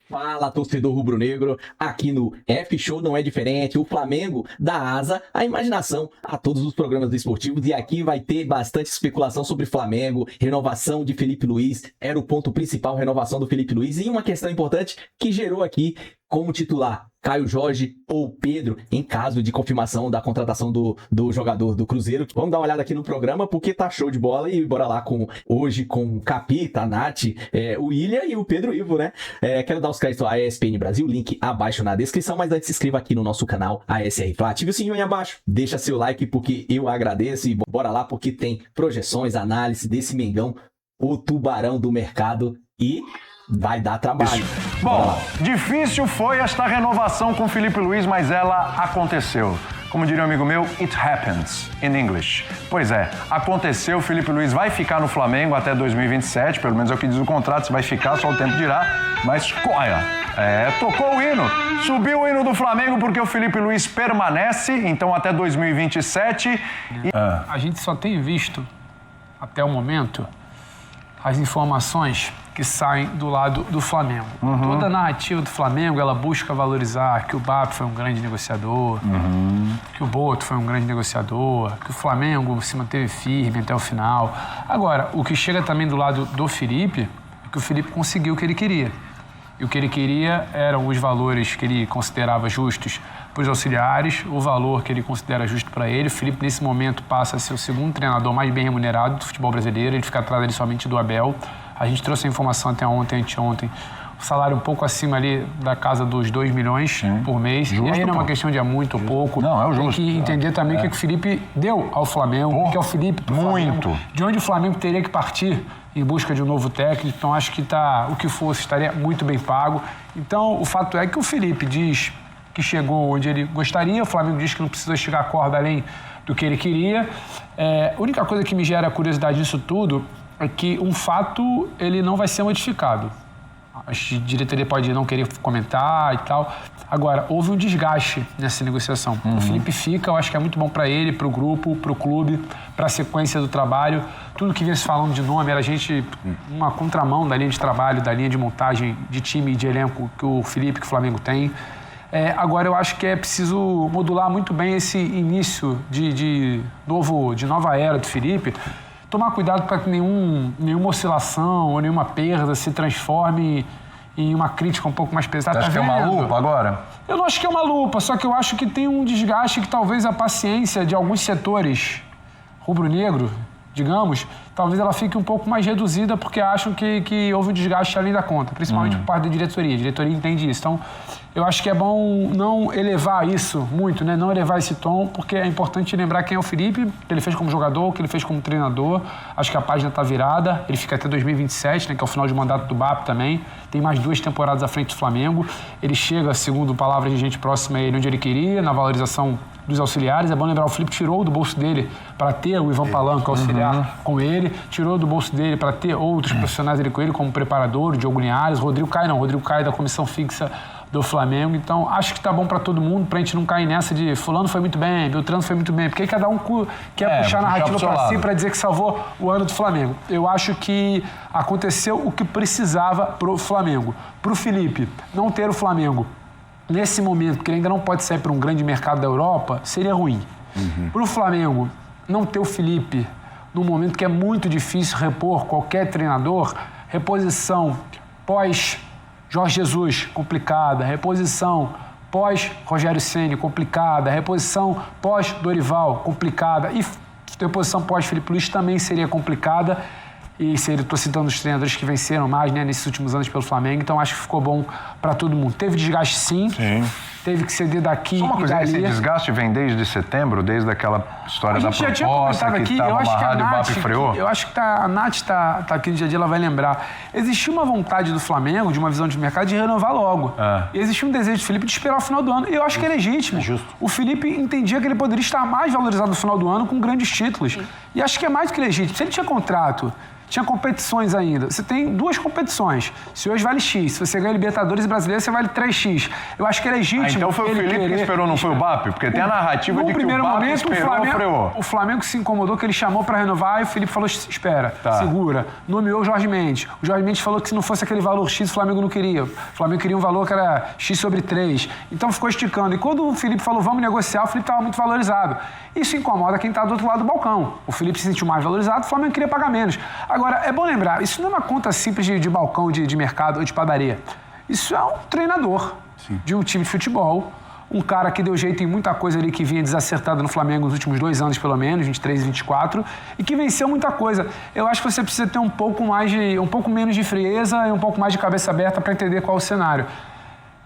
Fala, torcedor rubro-negro, aqui no F-Show não é diferente, o Flamengo dá asa à imaginação a todos os programas esportivos e aqui vai ter bastante especulação sobre Flamengo, renovação de Felipe Luiz, era o ponto principal, renovação do Felipe Luiz e uma questão importante que gerou aqui como titular, Caio Jorge ou Pedro, em caso de confirmação da contratação do jogador do Cruzeiro. Vamos dar uma olhada aqui no programa, porque tá show de bola e bora lá hoje com o Capita, a Nath, o William e o Pedro Ivo, né? Quero dar os créditos à ESPN Brasil, link abaixo na descrição, mas antes se inscreva aqui no nosso canal ASR Fla. Ative o sininho aí abaixo, deixa seu like porque eu agradeço e bora lá porque tem projeções, análise desse Mengão, o tubarão do mercado e... vai dar trabalho. Bom, difícil foi esta renovação com Felipe Luiz, mas ela aconteceu. Como diria um amigo meu, it happens in English. Pois é, aconteceu, Felipe Luiz vai ficar no Flamengo até 2027, pelo menos é o que diz o contrato, se vai ficar, só o tempo dirá, mas olha, tocou o hino, subiu o hino do Flamengo porque o Felipe Luiz permanece, então até 2027. A gente só tem visto, até o momento, as informações que saem do lado do Flamengo. Toda a narrativa do Flamengo, ela busca valorizar que o BAP foi um grande negociador, que o Boto foi um grande negociador, que o Flamengo se manteve firme até o final. Agora, o que chega também do lado do Felipe é que o Felipe conseguiu o que ele queria. E o que ele queria eram os valores que ele considerava justos para os auxiliares, o valor que ele considera justo para ele. O Felipe, nesse momento, passa a ser o segundo treinador mais bem remunerado do futebol brasileiro. Ele fica atrás ali somente do Abel. A gente trouxe a informação até ontem, anteontem. O salário um pouco acima ali da casa dos 2 milhões por mês. Justo, e aí não é uma questão de muito ou pouco. Não, é o justo. Tem que entender também o que o Felipe deu ao Flamengo, o que é o Felipe pro muito. Flamengo, de onde o Flamengo teria que partir em busca de um novo técnico. Então, acho que o que fosse estaria muito bem pago. Então, o fato é que o Felipe diz que chegou onde ele gostaria, o Flamengo diz que não precisa esticar a corda além do que ele queria. A única coisa que me gera curiosidade disso tudo é que um fato, ele não vai ser modificado. A diretoria pode não querer comentar e tal. Agora, houve um desgaste nessa negociação. O Felipe fica, eu acho que é muito bom para ele, para o grupo, para o clube, para a sequência do trabalho. Tudo que vinha se falando de nome era uma contramão da linha de trabalho, da linha de montagem de time e de elenco que o Felipe, que o Flamengo tem. Agora, eu acho que é preciso modular muito bem esse início de nova era do Felipe. Tomar cuidado para que nenhuma oscilação ou nenhuma perda se transforme em uma crítica um pouco mais pesada. Você acha que é uma lupa agora? Eu não acho que é uma lupa, só que eu acho que tem um desgaste que talvez a paciência de alguns setores rubro-negro, digamos, talvez ela fique um pouco mais reduzida porque acham que houve um desgaste além da conta, principalmente por parte da diretoria. A diretoria entende isso. Então, eu acho que é bom não elevar isso muito, né? Não elevar esse tom, porque é importante lembrar quem é o Felipe, o que ele fez como jogador, o que ele fez como treinador. Acho que a página está virada, ele fica até 2027, né? Que é o final de mandato do BAP também. Tem mais 2 temporadas à frente do Flamengo. Ele chega, segundo palavras de gente próxima a ele, onde ele queria, na valorização dos auxiliares. É bom lembrar, o Felipe tirou do bolso dele para ter o Ivan Palanco auxiliar com ele, tirou do bolso dele para ter outros profissionais dele com ele, como preparador, o Diogo Linhares, Rodrigo Caio da comissão fixa do Flamengo. Então, acho que tá bom para todo mundo, pra gente não cair nessa de fulano foi muito bem, Beltrano foi muito bem, porque aí cada um quer puxar a narrativa para si para dizer que salvou o ano do Flamengo. Eu acho que aconteceu o que precisava pro Flamengo. Pro Felipe, não ter o Flamengo nesse momento, que ele ainda não pode sair para um grande mercado da Europa, seria ruim. Pro Flamengo, não ter o Felipe num momento que é muito difícil repor qualquer treinador, reposição pós Jorge Jesus, complicada. Reposição pós-Rogério Ceni, complicada. Reposição pós-Dorival, complicada. E reposição pós-Felipe Luiz também seria complicada. E estou citando os treinadores que venceram mais, né, nesses últimos anos pelo Flamengo. Então, acho que ficou bom para todo mundo. Teve desgaste, sim. Teve que ceder daqui Só uma coisa, e dali. esse desgaste vem desde setembro, desde aquela história da proposta que estava amarrada e o BAP freou? Eu acho que a Nath está aqui no dia a dia, ela vai lembrar. Existia uma vontade do Flamengo, de uma visão de mercado, de renovar logo. E existia um desejo do Felipe de esperar o final do ano. E eu acho que é legítimo. O Felipe entendia que ele poderia estar mais valorizado no final do ano com grandes títulos. E acho que é mais do que legítimo. Se ele tinha contrato Tinha competições ainda. Você tem 2 competições. Se hoje vale X, se você ganha Libertadores e Brasileiro, você vale 3X. Eu acho que é legítimo. Então foi o Felipe que esperou, não foi o BAP? Porque tem a narrativa de que o BAP esperou. O Flamengo se incomodou que ele chamou para renovar e o Felipe falou, espera, segura. Nomeou o Jorge Mendes. O Jorge Mendes falou que se não fosse aquele valor X, o Flamengo não queria. O Flamengo queria um valor que era X sobre 3. Então ficou esticando. E quando o Felipe falou, vamos negociar, o Felipe estava muito valorizado. Isso incomoda quem está do outro lado do balcão. O Felipe se sentiu mais valorizado, o Flamengo queria pagar menos. Agora, é bom lembrar, isso não é uma conta simples de balcão, de mercado ou de padaria. Isso é um treinador de um time de futebol, um cara que deu jeito em muita coisa ali que vinha desacertada no Flamengo nos últimos 2 anos, pelo menos, 23 e 24, e que venceu muita coisa. Eu acho que você precisa ter um pouco menos de frieza e um pouco mais de cabeça aberta para entender qual é o cenário.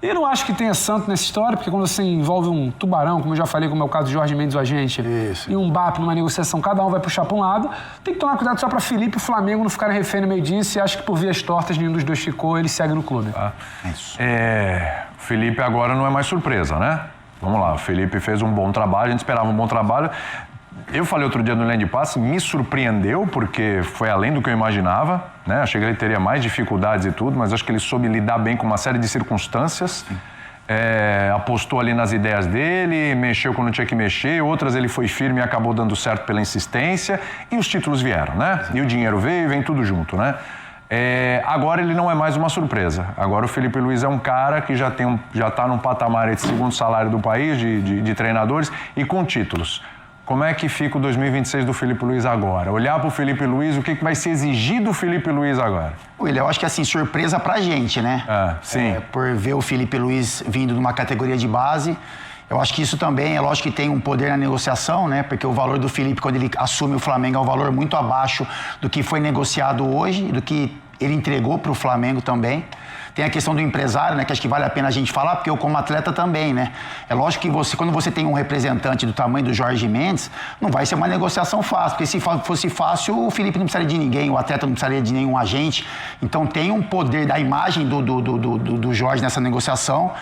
E não acho que tenha santo nessa história, porque quando você envolve um tubarão, como eu já falei, como é o caso de Jorge Mendes, o agente, e um BAP numa negociação, cada um vai puxar para um lado, tem que tomar cuidado só para Felipe e o Flamengo não ficarem refém no meio disso, e acho que por vias tortas nenhum dos 2 ficou, ele segue no clube. Isso. Felipe agora não é mais surpresa, né? Vamos lá, o Felipe fez um bom trabalho, a gente esperava um bom trabalho. Eu falei outro dia no Linha de Passe, me surpreendeu, porque foi além do que eu imaginava, né? Achei que ele teria mais dificuldades e tudo, mas acho que ele soube lidar bem com uma série de circunstâncias. Apostou ali nas ideias dele, mexeu quando tinha que mexer, outras ele foi firme e acabou dando certo pela insistência, e os títulos vieram, né? E o dinheiro veio e vem tudo junto, né? Agora ele não é mais uma surpresa. Agora o Felipe Luiz é um cara que já está num patamar de segundo salário do país, de treinadores, e com títulos. Como é que fica o 2026 do Felipe Luiz agora? Olhar para o Felipe Luiz, o que vai ser exigido do Felipe Luiz agora? William, eu acho que assim, surpresa pra gente, né? Sim. Por ver o Felipe Luiz vindo de uma categoria de base. Eu acho que isso também, é lógico que tem um poder na negociação, né? Porque o valor do Felipe, quando ele assume o Flamengo, é um valor muito abaixo do que foi negociado hoje, do que ele entregou para o Flamengo também. Tem a questão do empresário, né, que acho que vale a pena a gente falar, porque eu como atleta também, né? É lógico que quando você tem um representante do tamanho do Jorge Mendes, não vai ser uma negociação fácil, porque se fosse fácil, o Felipe não precisaria de ninguém, o atleta não precisaria de nenhum agente. Então tem um poder da imagem do Jorge nessa negociação.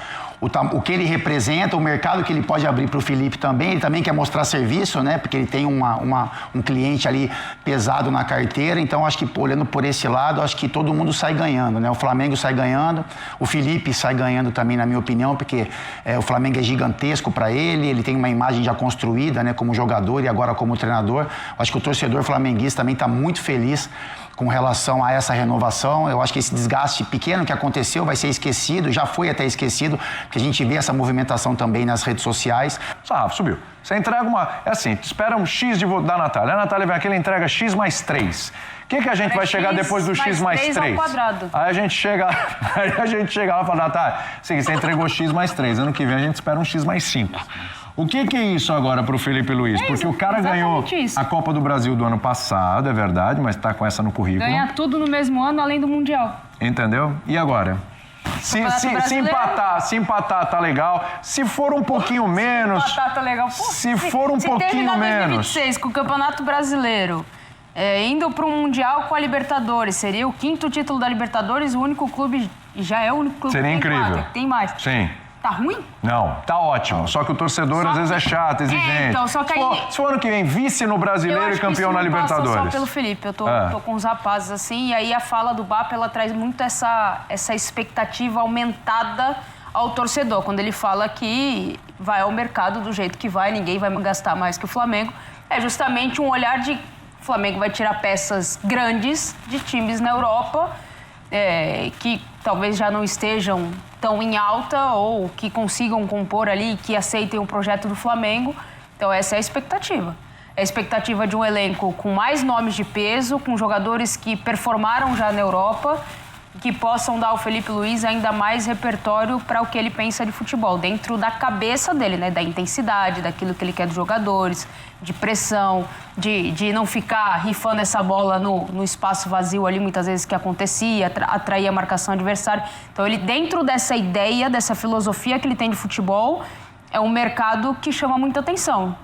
O que ele representa, o mercado que ele pode abrir para o Felipe também. Ele também quer mostrar serviço, né? Porque ele tem um cliente ali pesado na carteira. Então, acho que olhando por esse lado, acho que todo mundo sai ganhando, né? O Flamengo sai ganhando, o Felipe sai ganhando também, na minha opinião, porque o Flamengo é gigantesco para ele tem uma imagem já construída, né? Como jogador e agora como treinador. Acho que o torcedor flamenguista também está muito feliz com relação a essa renovação. Eu acho que esse desgaste pequeno que aconteceu vai ser esquecido, já foi até esquecido, porque a gente vê essa movimentação também nas redes sociais. Rafa, subiu. Você entrega te espera um X da Natália. A Natália vem aqui, ela entrega X mais 3. O que a gente vai chegar depois do X mais 3? Ao quadrado. Aí a gente chega lá e fala, Natália, você entregou X mais 3. Ano que vem a gente espera um X mais 5. O que é isso agora pro Felipe Luiz? Porque o cara ganhou a Copa do Brasil do ano passado, é verdade, mas tá com essa no currículo. Ganha tudo no mesmo ano, além do Mundial. Entendeu? E agora? Se empatar, tá legal. Se for um pouquinho menos... Se empatar, tá legal. Se for um pouquinho menos... Se terminar 2026 com o Campeonato Brasileiro, indo pro Mundial com a Libertadores, seria o 5º título da Libertadores, o único clube... Já é o único clube seria que tem incrível. 4, tem mais. Sim. Tá ruim? Não, tá ótimo. Só que o torcedor às vezes é chato, exigente. Então, só que aí... Se for ano que vem vice no Brasileiro e campeão na Libertadores. Só pelo Felipe, eu tô com os rapazes assim, e aí a fala do BAP, ela traz muito essa expectativa aumentada ao torcedor, quando ele fala que vai ao mercado do jeito que vai, ninguém vai gastar mais que o Flamengo. É justamente um olhar de... O Flamengo vai tirar peças grandes de times na Europa, que talvez já não estejam tão em alta ou que consigam compor ali, que aceitem o projeto do Flamengo. Então essa é a expectativa. É a expectativa de um elenco com mais nomes de peso, com jogadores que performaram já na Europa, que possam dar ao Felipe Luiz ainda mais repertório para o que ele pensa de futebol, dentro da cabeça dele, né? Da intensidade, daquilo que ele quer dos jogadores, de pressão, de não ficar rifando essa bola no espaço vazio ali, muitas vezes que acontecia, atrair a marcação adversária. Então ele, dentro dessa ideia, dessa filosofia que ele tem de futebol, é um mercado que chama muita atenção.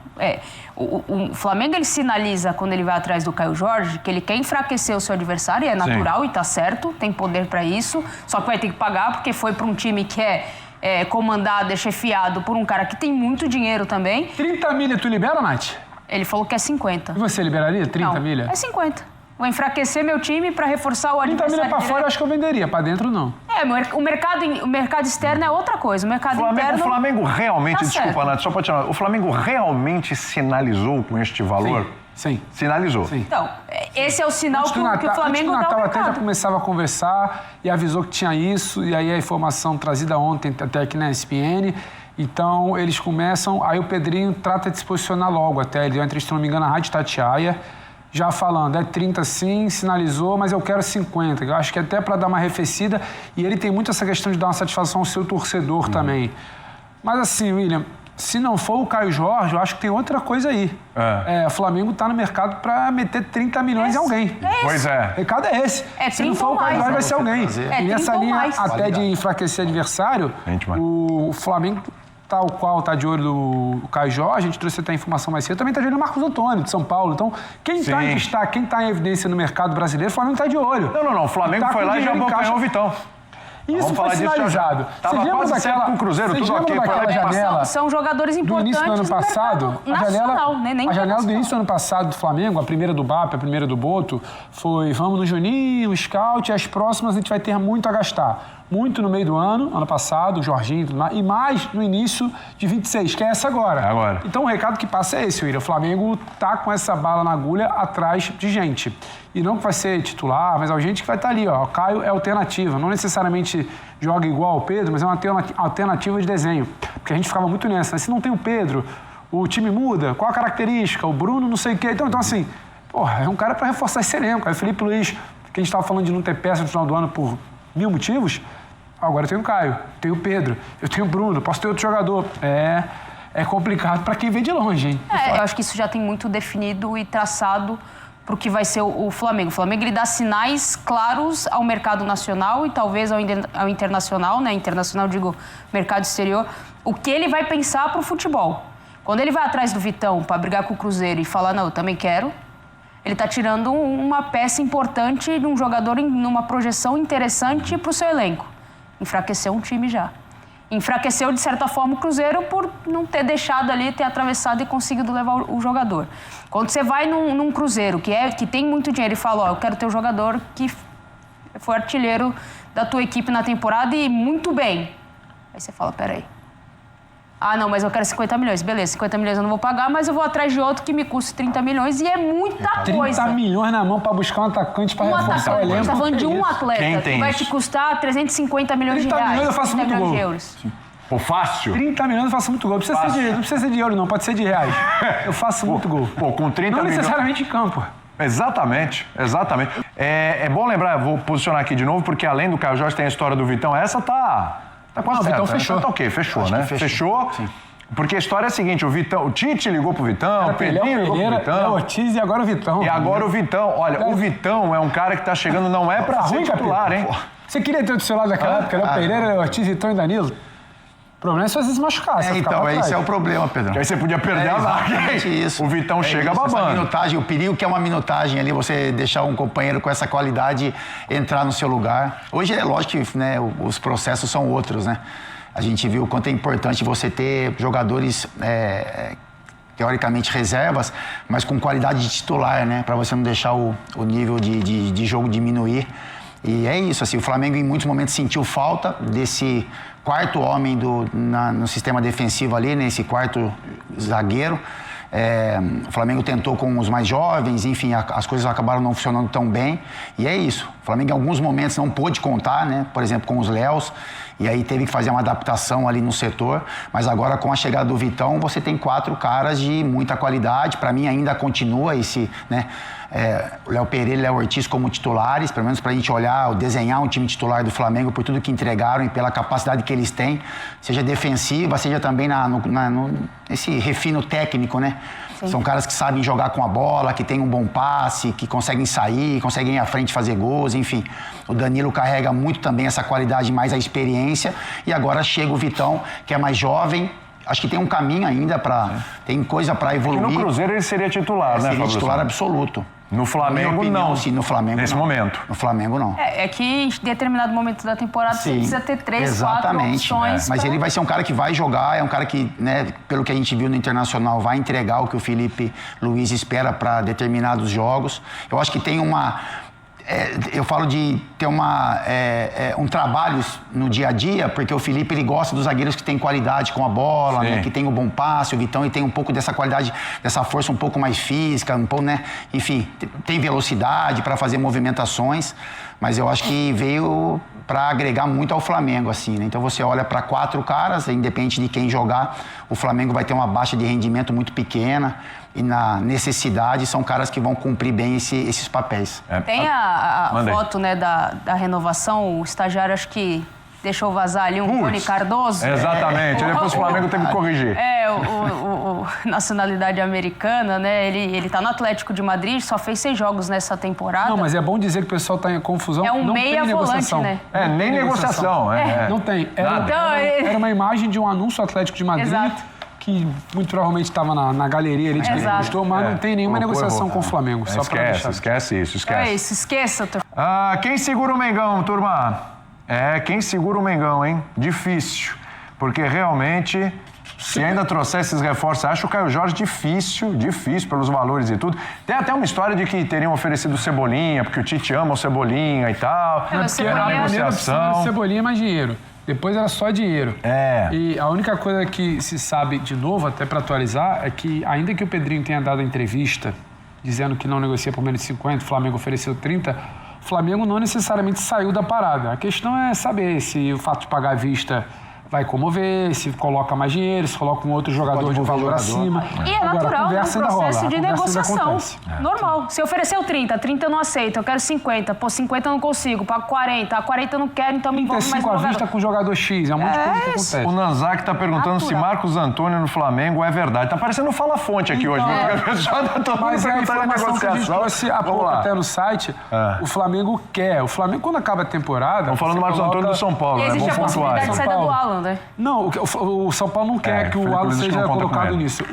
O Flamengo, ele sinaliza, quando ele vai atrás do Caio Jorge, que ele quer enfraquecer o seu adversário, e é natural. Sim. E tá certo, tem poder para isso, só que vai ter que pagar, porque foi para um time que é comandado, é chefiado por um cara que tem muito dinheiro também. 30 milha tu libera, Nath? Ele falou que é 50. E você liberaria 30 Não, milha? É 50. vou enfraquecer meu time para reforçar o 30 adversário. 30 milhões pra fora eu acho que eu venderia, pra dentro não. O mercado externo é outra coisa. O mercado interno... O Flamengo realmente, tá desculpa, certo. Nath, só pra te falar, o Flamengo realmente sinalizou com este valor? Sim. Sinalizou. Sim. Então, esse é o sinal que o Flamengo antes do dá ao Natal até já mercado. começava a conversar e avisou que tinha isso, e aí a informação trazida ontem até aqui na ESPN. Então, eles começam, aí o Pedrinho trata de se posicionar logo até, ele entra, se não me engano, na Rádio Tatiaia, já falando, 30 sim, sinalizou, mas eu quero 50. Eu acho que até para dar uma arrefecida, e ele tem muito essa questão de dar uma satisfação ao seu torcedor também. Mas assim, William, se não for o Caio Jorge, eu acho que tem outra coisa aí. O Flamengo está no mercado para meter 30 milhões em alguém. Pois é. O recado é esse. É se não 30 for o Caio ou Jorge, vai mais. ser alguém. E nessa 30 ou linha, mais. até de enfraquecer adversário, o Flamengo, tal qual está de olho do Caio Jorge, a gente trouxe até a informação mais cedo, também está de olho no Marcos Antônio, de São Paulo. Então, quem está em evidência no mercado brasileiro, o Flamengo está de olho. Não. O Flamengo foi lá e já abocanhou o Vitão. Isso foi sinalizado. Tava quase certo com o Cruzeiro, tudo ok. Daquela janela São jogadores do importantes início do ano passado, a janela do início do ano passado do Flamengo, a primeira do BAP, a primeira do Boto, foi vamos no Juninho, o Scout, e as próximas a gente vai ter muito a gastar. Muito no meio do ano passado, o Jorginho, tudo mais, e mais no início de 26, que é essa agora. Então o recado que passa é esse, William. O Flamengo tá com essa bala na agulha atrás de gente. E não que vai ser titular, mas é gente que vai estar ali, ó. O Caio é alternativa. Não necessariamente joga igual ao Pedro, mas é uma alternativa de desenho. Porque a gente ficava muito nessa, né? Se não tem o Pedro, o time muda. Qual a característica? O Bruno, não sei o quê. Então assim, é um cara para reforçar esse elenco. Aí o Felipe Luiz, que a gente estava falando de não ter peça no final do ano por 1000 motivos, agora eu tenho o Caio, tenho o Pedro, eu tenho o Bruno, posso ter outro jogador. É complicado para quem vê de longe, hein? Eu acho que isso já tem muito definido e traçado para o que vai ser o Flamengo. O Flamengo ele dá sinais claros ao mercado nacional e talvez ao internacional, né? Internacional, digo, mercado exterior, o que ele vai pensar para o futebol. Quando ele vai atrás do Vitão para brigar com o Cruzeiro e falar, não, eu também quero, ele está tirando uma peça importante de um jogador numa projeção interessante para o seu elenco. Enfraqueceu um time já. Enfraqueceu, de certa forma, o Cruzeiro por não ter deixado ali, ter atravessado e conseguido levar o jogador. Quando você vai num Cruzeiro, que tem muito dinheiro, e fala, eu quero ter um jogador que foi artilheiro da tua equipe na temporada e muito bem. Aí você fala, peraí. Ah, não, mas eu quero 50 milhões. Beleza, 50 milhões eu não vou pagar, mas eu vou atrás de outro que me custe 30 milhões e é muita coisa. 30 milhões na mão para buscar um atacante para reforçar o elenco. A gente tá falando de um atleta que vai isso? te custar 350 milhões de 30 reais. milhões eu faço 30 muito milhões gol. de euros. Pô, fácil. 30 milhões eu faço muito gol. Não precisa ser de euro, não. Pode ser de reais. Eu faço muito gol. Pô, com 30 não milhões... necessariamente em campo. Exatamente. É bom lembrar, vou posicionar aqui de novo, porque além do Caio Jorge tem a história do Vitão. Essa tá quase certa. O Vitão fechou. Tá ok, fechou, né? Fechou. Sim. Porque a história é a seguinte, o Tite ligou pro Vitão, o Pedrinho ligou pro Vitão. O Ortiz e agora o Vitão. E agora o Vitão. Olha, o Vitão é um cara que tá chegando, não é pra ser titular, hein? Você queria ter do seu lado naquela época, Léo Pereira, Léo Ortiz, Vitão e Danilo? O problema é se você se machucar. Então, esse é o problema, Pedro. Que aí você podia perder a vaga. Isso. O Vitão chega isso, babando. Essa minutagem, o perigo que é uma minutagem ali, você deixar um companheiro com essa qualidade entrar no seu lugar. Hoje é lógico que, né, os processos são outros, né? A gente viu o quanto é importante você ter jogadores teoricamente reservas, mas com qualidade de titular, né? Para você não deixar o nível de jogo diminuir. E é isso, assim, o Flamengo em muitos momentos sentiu falta desse quarto homem no sistema defensivo ali, nesse quarto zagueiro. O Flamengo tentou com os mais jovens, enfim, as coisas acabaram não funcionando tão bem. E é isso. O Flamengo em alguns momentos não pôde contar, né? Por exemplo, com os Léos. E aí teve que fazer uma adaptação ali no setor. Mas agora, com a chegada do Vitão, você tem 4 caras de muita qualidade. Para mim, ainda continua esse, né? O Léo Pereira e o Léo Ortiz como titulares, pelo menos para a gente olhar, desenhar um time titular do Flamengo por tudo que entregaram e pela capacidade que eles têm, seja defensiva, seja também nesse refino técnico, né? Sim. São caras que sabem jogar com a bola, que têm um bom passe, que conseguem sair, conseguem ir à frente fazer gols, enfim. O Danilo carrega muito também essa qualidade, mais a experiência, e agora chega o Vitão, que é mais jovem. Acho que tem um caminho ainda tem coisa para evoluir. E no Cruzeiro ele seria titular, né, Seria Fabrício? titular absoluto. No Flamengo, opinião, não. Sim, no Flamengo, nesse não. momento. No Flamengo, não. É que em determinado momento da temporada você precisa ter 3, 4 opções. Mas pra... ele vai ser um cara que vai jogar, é um cara que, né, pelo que a gente viu no Internacional, vai entregar o que o Felipe Luiz espera para determinados jogos. Eu acho que tem eu falo de ter um trabalho no dia a dia, porque o Felipe ele gosta dos zagueiros que tem qualidade com a bola, né, que tem um bom passe, o Vitão ele tem um pouco dessa qualidade, dessa força um pouco mais física, um pouco, né, enfim, tem velocidade para fazer movimentações, mas eu acho que veio para agregar muito ao Flamengo, assim, né? Então você olha para 4 caras, independente de quem jogar, o Flamengo vai ter uma baixa de rendimento muito pequena e na necessidade são caras que vão cumprir bem esses papéis. Tem a foto, né, da renovação, o estagiário acho que deixou vazar ali um Tony Cardoso. Exatamente, depois o Flamengo teve que corrigir. O nacionalidade americana, né, ele tá no Atlético de Madrid, só fez 6 jogos nessa temporada. Não, mas é bom dizer que o pessoal tá em confusão. É um não meia tem volante, negociação. né? Nem negociação. Não tem. Era uma imagem de um anúncio Atlético de Madrid. Exato. Que muito provavelmente estava na galeria ali de quem gostou, mas não tem nenhuma negociação com o Flamengo. Só Esquece isso. É isso, esqueça. Quem segura o Mengão, turma? Quem segura o Mengão, hein? Difícil. Porque realmente, se ainda trouxer esses reforços, acho o Caio Jorge difícil pelos valores e tudo. Tem até uma história de que teriam oferecido o Cebolinha, porque o Tite ama o Cebolinha e tal. Porque a primeira opção era o Cebolinha mais dinheiro. Depois era só dinheiro. E a única coisa que se sabe, de novo, até para atualizar, é que ainda que o Pedrinho tenha dado a entrevista dizendo que não negocia por menos de 50, o Flamengo ofereceu 30, o Flamengo não necessariamente saiu da parada. A questão é saber se o fato de pagar à vista vai comover, se coloca mais dinheiro, se coloca um outro jogador de valor acima. E é natural, agora, um processo de negociação. É. Normal. Se ofereceu 30 eu não aceito, eu quero 50. Pô, 50 eu não consigo, pago 40. A 40 eu não quero, então me envolve mais 35 à vista com o jogador X, é um monte de coisa que acontece. O Nanzak tá perguntando se Marcos Antônio no Flamengo é verdade. Tá parecendo Fala-Fonte aqui hoje, né? Porque a pessoa tá todo mas mundo é a perguntando a informação que a gente negociação. trouxe há pouco até no site, o Flamengo quer. O Flamengo, quando acaba a temporada... Estamos falando do Marcos Antônio do São Paulo, E né? existe a Vamos pontuar. possibilidade de saída do Alan, né? Não, o São Paulo não quer que o Alan seja colocado nisso.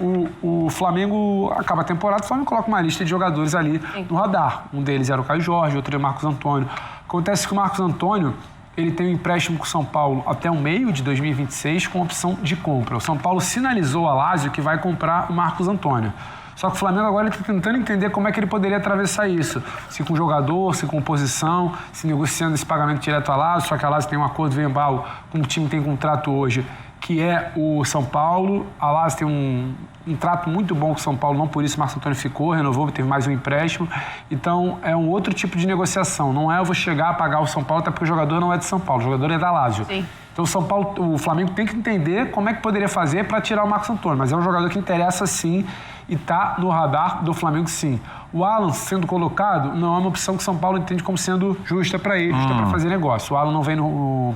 O Flamengo acaba a temporada, o Flamengo coloca uma lista de jogadores ali no radar. Um deles era o Caio Jorge, outro é o Marcos Antônio. Acontece que o Marcos Antônio, ele tem um empréstimo com o São Paulo até o meio de 2026 com opção de compra. O São Paulo sinalizou a Lazio que vai comprar o Marcos Antônio. Só que o Flamengo agora está tentando entender como é que ele poderia atravessar isso. Se com jogador, se com posição, se negociando esse pagamento direto à Lazio, só que a Lazio tem um acordo verbal com o time que tem contrato hoje, que é o São Paulo. A Lazio tem um trato muito bom com o São Paulo, não por isso o Marcos Antônio ficou, renovou, teve mais um empréstimo. Então, é um outro tipo de negociação. Não é eu vou chegar a pagar o São Paulo, até porque o jogador não é de São Paulo, o jogador é da Lazio. Sim. Então, o Flamengo tem que entender como é que poderia fazer para tirar o Marcos Antônio. Mas é um jogador que interessa sim e está no radar do Flamengo sim. O Alan sendo colocado não é uma opção que o São Paulo entende como sendo justa para ele, justa para fazer negócio. O Alan não vem no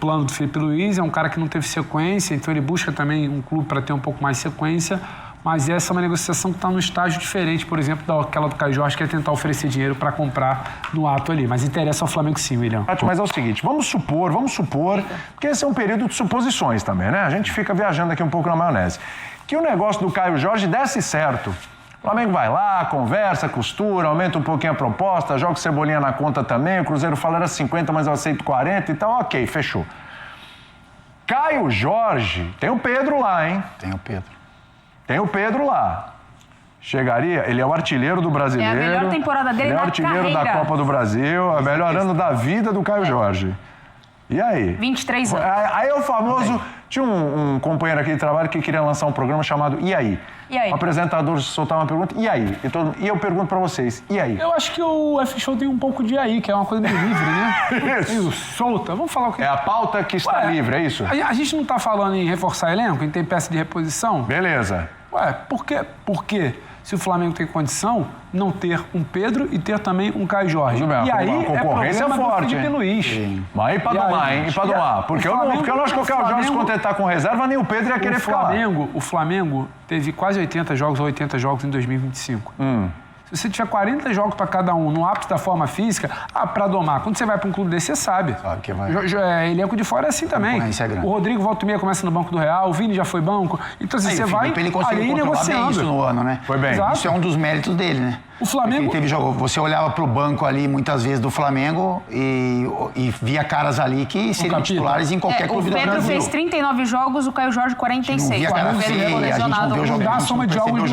plano do Felipe Luiz, é um cara que não teve sequência, então ele busca também um clube para ter um pouco mais de sequência, mas essa é uma negociação que está num estágio diferente, por exemplo, daquela do Caio Jorge, que é tentar oferecer dinheiro para comprar no ato ali, mas interessa ao Flamengo sim, William. Mas é o seguinte, vamos supor, porque esse é um período de suposições também, né? A gente fica viajando aqui um pouco na maionese. Que o negócio do Caio Jorge desse certo. O Flamengo vai lá, conversa, costura, aumenta um pouquinho a proposta, joga o Cebolinha na conta também, o Cruzeiro fala era 50, mas eu aceito 40, então ok, fechou. Caio Jorge, tem o Pedro lá, hein? Tem o Pedro lá. Chegaria, ele é o artilheiro do Brasileiro. É a melhor temporada dele ele é o na artilheiro carreira. da Copa do Brasil, é o melhor ano da vida do Caio Jorge. E aí? 23 anos. Aí é o famoso... Tinha um companheiro aqui de trabalho que queria lançar um programa chamado E aí? E aí? O apresentador soltava uma pergunta, e aí? E eu pergunto pra vocês, e aí? Eu acho que o F-Show tem um pouco de aí, que é uma coisa meio livre, né? Isso. Meio solta. Vamos falar o que... É a pauta que está livre, é isso? A gente não tá falando em reforçar elenco, em ter peça de reposição? Beleza. Por quê? Se o Flamengo tem condição, não ter um Pedro e ter também um Caio Jorge. Tudo bem, E aí a concorrência é forte, do Felipe hein? Luiz. Sim. Mas e pra domar, hein? E pra domar? Porque eu não acho que o Caio Jorge se contentar com reserva, nem o Pedro ia querer ficar lá. O Flamengo teve quase 80 jogos ou 80 jogos em 2025. Se você tiver 40 jogos para cada um, no ápice da forma física, para domar. Quando você vai para um clube desse, você sabe. Sabe que vai. Elenco de fora é assim também. É grande. O Rodrigo volta e meia começa no banco do Real, o Vini já foi banco. Então, assim, você vai ele conseguiu ali controlar bem negociando. isso no ano, né? Foi bem. Exato. Isso é um dos méritos dele, né? O Flamengo... Teve jogo. Você olhava pro banco ali, muitas vezes, do Flamengo e via caras ali que seriam titulares em qualquer clube do Brasil. O Pedro fez 39 jogos, o Caio Jorge 46. Não via cara feia, a gente não vê o Não dá a soma de jogos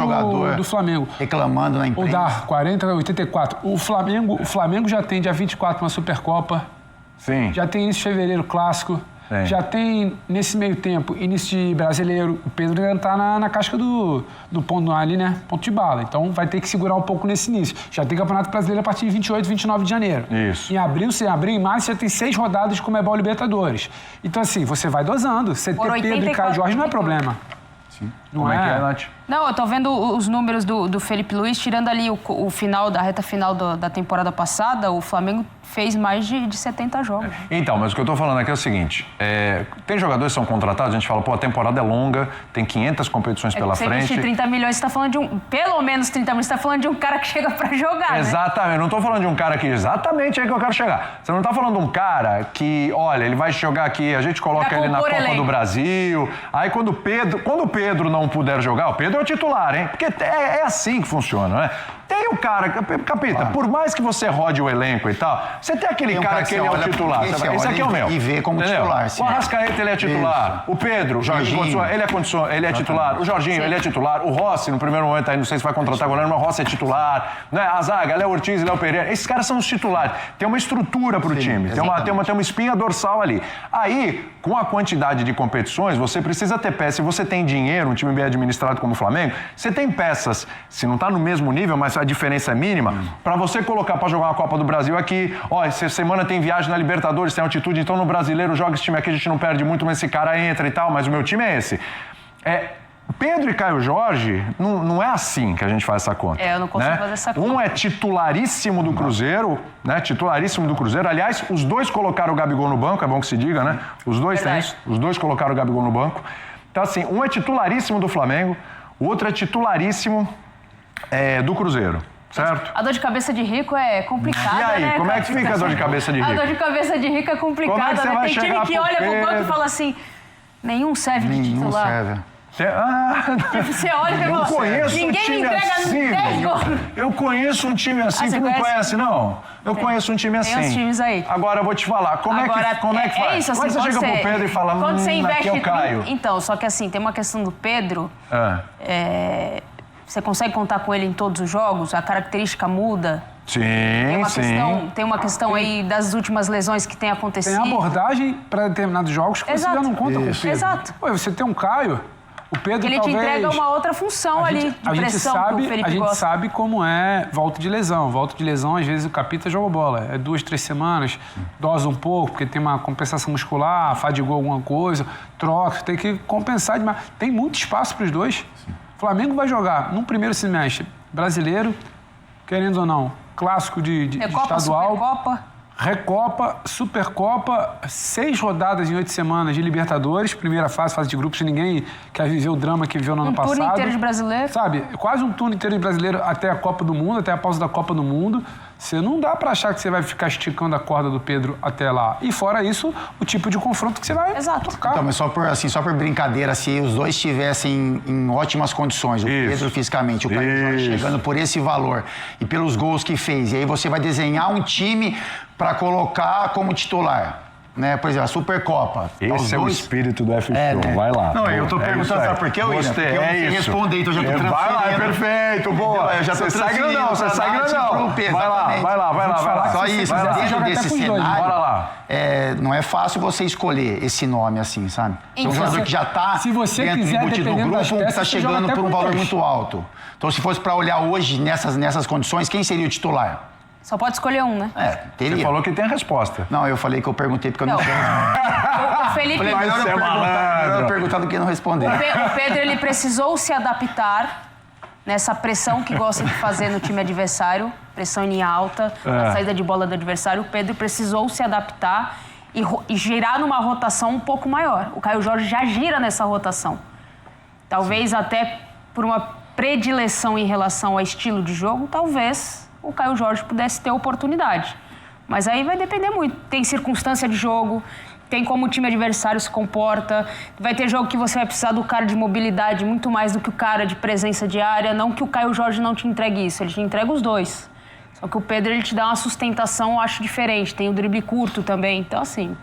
do Flamengo. Reclamando na imprensa. Ou dá, 40, 84. O Flamengo já tem dia 24 uma Supercopa. Sim. Já tem início de fevereiro clássico. Sim. Já tem, nesse meio tempo, início de brasileiro. O Pedro ainda tá na casca do ponto ali, né? Ponto de bala. Então vai ter que segurar um pouco nesse início. Já tem Campeonato Brasileiro a partir de 28, 29 de janeiro. Isso. Em abril, em março, já tem 6 rodadas de Conmebol Libertadores. Então, assim, você vai dosando. Você ter Pedro e Caio Jorge não é problema. Sim. Não Como é que é, é? Nath? Não, eu tô vendo os números do Felipe Luiz, tirando ali o final, da reta final da temporada passada, o Flamengo fez mais de 70 jogos. Então, mas o que eu tô falando aqui é o seguinte, tem jogadores que são contratados, a gente fala, pô, a temporada é longa, tem 500 competições pela você frente. investir 30 milhões, você tá falando de pelo menos 30 milhões, você tá falando de um cara que chega pra jogar, Exatamente, eu não tô falando de um cara que exatamente é aí que eu quero chegar. Você não tá falando de um cara que, olha, ele vai jogar aqui, a gente coloca ele na Copa do Brasil, aí quando o Pedro não puder jogar, o Pedro é o titular, hein? Porque é assim que funciona, né? Tem o cara, Capita, por mais que você rode o elenco e tal, você tem aquele cara que ele é o titular. Esse aqui é o meu. E vê como titular. O Arrascaeta, ele é titular. Isso. O Pedro, o Jorginho, ele é titular. O Jorginho, ele é titular. O Rossi, no primeiro momento, aí não sei se vai contratar goleiro, mas o Rossi é titular. Né? A zaga, Léo Ortiz e Léo Pereira. Esses caras são os titulares. Tem uma estrutura pro time. Tem uma espinha dorsal ali. Aí, com a quantidade de competições, você precisa ter peças. Se você tem dinheiro, um time bem administrado como o Flamengo, você tem peças, se não tá no mesmo nível, mas a diferença é mínima, para você colocar para jogar uma Copa do Brasil aqui. Ó, essa semana tem viagem na Libertadores, tem altitude, então no Brasileiro joga esse time aqui, a gente não perde muito, mas esse cara entra e tal, mas o meu time é esse. Pedro e Caio Jorge, não é assim que a gente faz essa conta. Eu não consigo fazer essa conta. Um é titularíssimo do Cruzeiro, né? Titularíssimo do Cruzeiro. Aliás, os dois colocaram o Gabigol no banco, é bom que se diga, né? Os dois têm isso. Os dois colocaram o Gabigol no banco. Então, assim, um é titularíssimo do Flamengo, o outro é titularíssimo do Cruzeiro. Certo? A dor de cabeça de rico é complicada, E aí, né? como é que fica a dor de cabeça de rico? A dor de cabeça de rico é complicada, Como é que você vai Tem time chegar que pro olha pro banco Pedro? e fala assim, nenhum serve de titular. Serve. Você olha e fala, conheço ninguém um time me entrega assim, 10 gols. Eu conheço um time assim que não conhece, não. Eu conheço um time assim. Tem uns times aí. Agora eu vou te falar, como é que faz? É isso, assim, Como é que você chega pro Pedro e fala, quando você investe, aqui eu caio? Então, só que assim, tem uma questão do Pedro, você consegue contar com ele em todos os jogos? A característica muda? Sim, Tem uma questão aí das últimas lesões que tem acontecido. Tem abordagem para determinados jogos que você já não conta com o Pedro. Exato. Pô, você tem um Caio, o Pedro Ele talvez... te entrega uma outra função ali, de pressão que o Felipe A gente gosta. sabe como é volta de lesão. Volta de lesão, às vezes o Capita joga bola. É 2, 3 semanas, dosa um pouco, porque tem uma compensação muscular, fadigou alguma coisa, troca, tem que compensar demais. Tem muito espaço para os dois. O Flamengo vai jogar no primeiro semestre brasileiro, querendo ou não, clássico de Recopa, estadual. Supercopa. Recopa, Supercopa, 6 rodadas em 8 semanas de Libertadores, primeira fase de grupos, ninguém quer viver o drama que viveu no ano passado. Um turno inteiro de brasileiro. Sabe, quase um turno inteiro de brasileiro até a Copa do Mundo, até a pausa da Copa do Mundo. Você não dá pra achar que você vai ficar esticando a corda do Pedro até lá. E fora isso, o tipo de confronto que você vai trocar. Então, mas só por brincadeira, se os dois estivessem em ótimas condições, o Pedro fisicamente, o Caio chegando por esse valor e pelos gols que fez, e aí você vai desenhar um time para colocar como titular. Né? Por exemplo, a Supercopa. Esse é o espírito do F-Show, né? Vai lá. Não, eu tô perguntando, sabe por quê, William? Porque eu não sei responder, então eu já tô transferindo. Vai lá, é perfeito, boa. Eu já tô transferindo. Você sai grandão. Vai lá. Só isso, dentro desse cenário, bora lá. Não é fácil você escolher esse nome assim, sabe? É um jogador que já tá dentro do grupo, que está chegando por um valor muito alto. Então, se fosse para olhar hoje nessas condições, quem seria o titular? Só pode escolher um, né? Teria. Você falou que tem a resposta. Não, eu falei que eu perguntei porque eu não sei. O Felipe... Melhor eu perguntar do que não responder. O Pedro, ele precisou se adaptar nessa pressão que gosta de fazer no time adversário, pressão em linha alta, a saída de bola do adversário. O Pedro precisou se adaptar e girar numa rotação um pouco maior. O Caio Jorge já gira nessa rotação. Talvez até por uma predileção em relação ao estilo de jogo, talvez o Caio Jorge pudesse ter oportunidade. Mas aí vai depender muito. Tem circunstância de jogo, tem como o time adversário se comporta. Vai ter jogo que você vai precisar do cara de mobilidade muito mais do que o cara de presença de área. Não que o Caio Jorge não te entregue isso, ele te entrega os dois. Só que o Pedro, ele te dá uma sustentação, eu acho, diferente. Tem o drible curto também. Então, assim,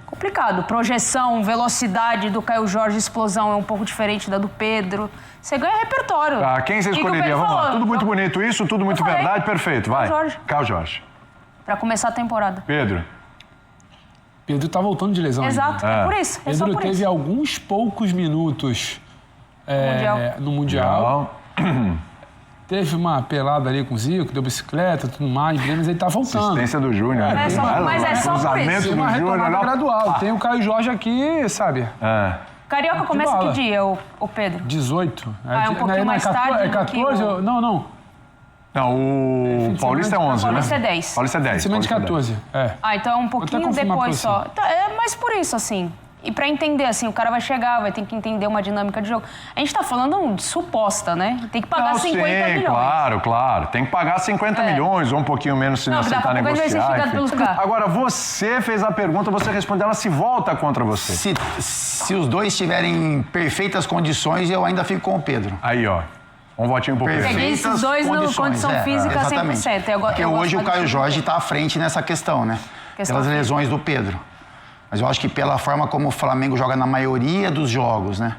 complicado. Projeção, velocidade do Caio Jorge, explosão é um pouco diferente da do Pedro. Você ganha repertório. Tá, quem você escolheria? Vamos lá. Tudo muito bonito isso, tudo muito verdade. Perfeito, vai. Caio Jorge. Pra começar a temporada. Pedro. Pedro tá voltando de lesão. Exato, ainda. é por isso. É Pedro só por teve isso. alguns poucos minutos no Mundial. Teve uma pelada ali com o Zico, deu bicicleta e tudo mais, mas ele tá voltando. Assistência do Júnior. Mas é só por isso. Tem uma retomada gradual. Tem o Caio Jorge aqui, sabe? Carioca começa que dia, o Pedro? 18. É um pouquinho mais tarde. É 14? Não. Não, o Paulista é 11, né? Paulista é 10. Paulista é 10. Cima de 14. Então é um pouquinho depois só. É mais por isso, assim. E pra entender, assim, o cara vai chegar, vai ter que entender uma dinâmica de jogo. A gente tá falando de suposta, né? Tem que pagar 50 milhões. Claro. Tem que pagar 50 milhões ou um pouquinho menos se não aceitar negociar. Agora, você fez a pergunta, você respondeu, ela se volta contra você. Se os dois estiverem em perfeitas condições, eu ainda fico com o Pedro. Aí, ó. Um votinho pro Pedro. Peguei esses dois na condição física 100%. Porque hoje o Caio Jorge está à frente nessa questão, né? Pelas lesões do Pedro. Mas eu acho que pela forma como o Flamengo joga na maioria dos jogos, né?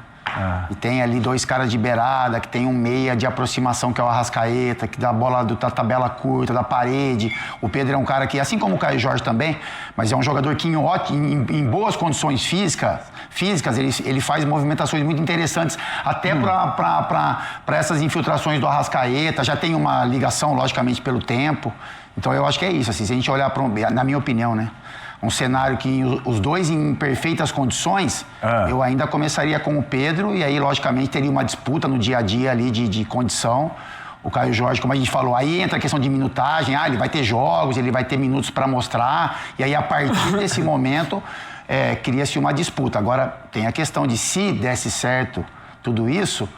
E tem ali dois caras de beirada, que tem um meia de aproximação, que é o Arrascaeta, que dá a bola da tabela curta, da parede. O Pedro é um cara que, assim como o Caio Jorge também, mas é um jogador que em boas condições físicas ele faz movimentações muito interessantes, até para essas infiltrações do Arrascaeta. Já tem uma ligação, logicamente, pelo tempo. Então eu acho que é isso, assim, se a gente olhar na minha opinião, né? Um cenário que os dois em perfeitas condições, eu ainda começaria com o Pedro e aí, logicamente, teria uma disputa no dia a dia ali de condição. O Caio Jorge, como a gente falou, aí entra a questão de minutagem, ele vai ter jogos, ele vai ter minutos para mostrar, e aí, a partir desse momento, cria-se uma disputa. Agora, tem a questão de se desse certo tudo isso,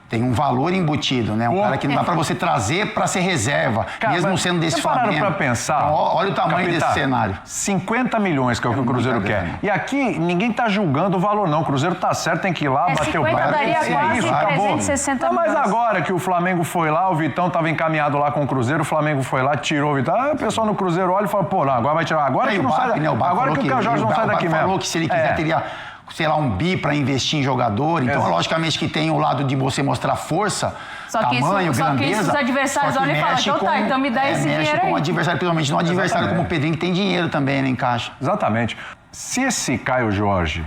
tem um valor embutido, né? Um cara que não dá pra você trazer pra ser reserva, cara, mesmo sendo desse Flamengo. Pararam pra pensar? Então, olha o tamanho desse cenário. 50 milhões que é o que o Cruzeiro quer. E aqui, ninguém tá julgando o valor, não. O Cruzeiro tá certo, tem que ir lá, bater o pé. 50 daria quase 360 milhões. Mas agora que o Flamengo foi lá, o Vitão tava encaminhado lá com o Cruzeiro, o Flamengo foi lá, tirou o Vitão. O pessoal no Cruzeiro olha e fala, pô, não, agora vai tirar. Agora que não sai daqui. Agora que o Caio Jorge não sai daqui mesmo. Falou que se ele quiser, teria... sei lá, um bi para investir em jogador. Então, logicamente que tem o lado de você mostrar força, tamanho, grandeza. Só que isso os adversários olham e falam, então me dá esse dinheiro aí. Mexe com o adversário, principalmente não o adversário como o Pedrinho, que tem dinheiro também, né, em caixa. Exatamente. Se esse Caio Jorge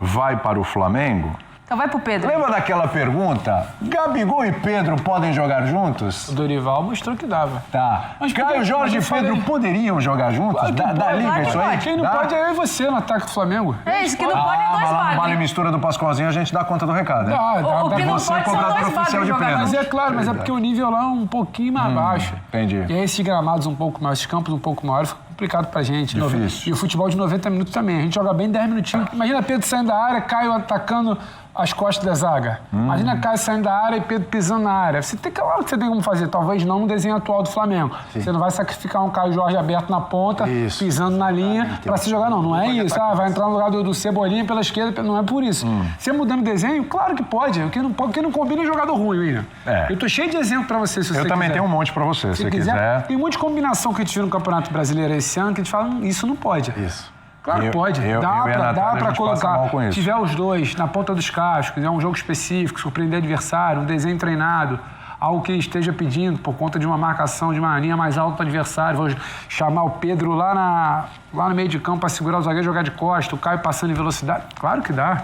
vai para o Flamengo... Então vai pro Pedro. Lembra daquela pergunta? Gabigol e Pedro podem jogar juntos? O Dorival mostrou que dava. Tá. Mas Caio Jorge e Pedro poderiam jogar juntos? Claro dá liga isso aí? Quem não pode é eu e você no ataque do Flamengo. Isso que não pode é dois bagres. Vale mistura do Pascoalzinho, a gente dá conta do recado, né? O que não pode são dois bagres jogar. Mas é claro, mas é porque o nível lá é um pouquinho mais baixo. Entendi. E aí esses gramados um pouco maiores, esses campos um pouco maiores, fica complicado pra gente. Difícil. E o futebol de 90 minutos também. A gente joga bem 10 minutinhos. Imagina Pedro saindo da área, Caio atacando as costas da zaga. Imagina Caio saindo da área e Pedro pisando na área. Você tem como fazer, talvez não no desenho atual do Flamengo. Sim. Você não vai sacrificar um Caio Jorge aberto na ponta, pisando na linha, pra se jogar, não. Não é isso. Vai entrar no lugar do Cebolinha pela esquerda, não é por isso. Você mudando o desenho, claro que pode. O que não combina é jogador ruim, William. Eu tô cheio de exemplo pra você, se você quiser. Eu também tenho um monte pra você, se quiser. Tem um monte de combinação que a gente viu no Campeonato Brasileiro esse ano, que a gente fala, isso não pode. Isso. Claro que pode. Dá pra colocar. Se tiver os dois na ponta dos cascos, é um jogo específico, surpreender adversário, um desenho treinado, algo que ele esteja pedindo por conta de uma marcação de uma linha mais alta do adversário. Vou chamar o Pedro lá no meio de campo para segurar o zagueiro e jogar de costa, o Caio passando em velocidade. Claro que dá.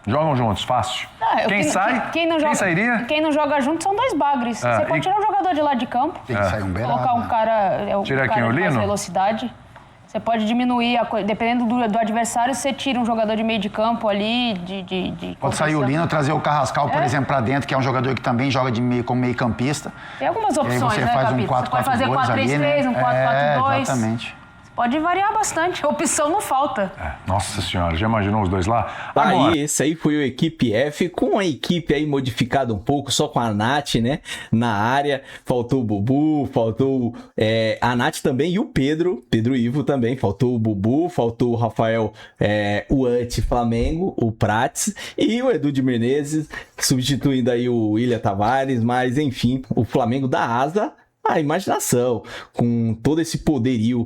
Jogam juntos, fácil. Quem sairia? Quem não joga junto são dois bagres. Você pode tirar um jogador de lado de campo. Tem que sair um beirado. Colocar um cara, Tira cara aqui o de mais Lino? velocidade. Você pode diminuir, dependendo do adversário, você tira um jogador de meio de campo ali, Pode sair o Lino, trazer o Carrascal, por exemplo, pra dentro, que é um jogador que também joga como meio campista. Tem algumas opções, e aí você faz um 4-4-2 você pode fazer 4-3-3, um 4-4-2. Exatamente. Pode variar bastante, opção não falta. Nossa senhora, já imaginou os dois lá? Agora, Aí, esse aí foi o Equipe F, com a equipe aí modificada um pouco, só com a Nath, né, na área. Faltou o Bubu, faltou a Nath também e o Pedro Ivo também. Faltou o Bubu, faltou o Rafael, o anti-Flamengo, o Prates e o Edu de Menezes, substituindo aí o William Tavares, mas enfim, o Flamengo da asa, a imaginação, com todo esse poderio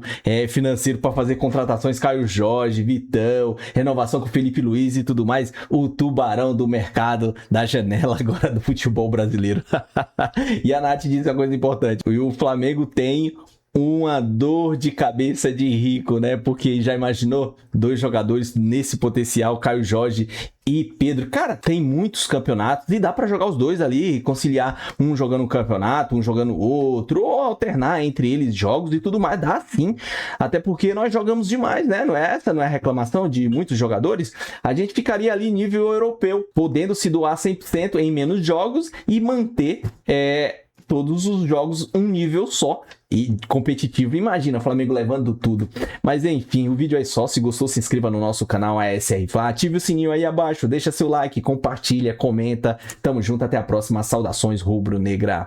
financeiro para fazer contratações, Caio Jorge, Vitão, renovação com Felipe Luiz e tudo mais, o tubarão do mercado da janela agora do futebol brasileiro. E a Nath disse uma coisa importante, e o Flamengo tem uma dor de cabeça de rico, né? Porque já imaginou 2 jogadores nesse potencial, Caio Jorge e Pedro. Cara, tem muitos campeonatos e dá pra jogar os dois ali, conciliar um jogando um campeonato, um jogando outro, ou alternar entre eles jogos e tudo mais. Dá sim, até porque nós jogamos demais, né? Essa não é a reclamação de muitos jogadores. A gente ficaria ali nível europeu, podendo se doar 100% em menos jogos e manter todos os jogos um nível só e competitivo. Imagina, o Flamengo levando tudo. Mas enfim, o vídeo é só. Se gostou, se inscreva no nosso canal ASR Fla, ative o sininho aí abaixo, deixa seu like, compartilha, comenta. Tamo junto, até a próxima. Saudações rubro-negra.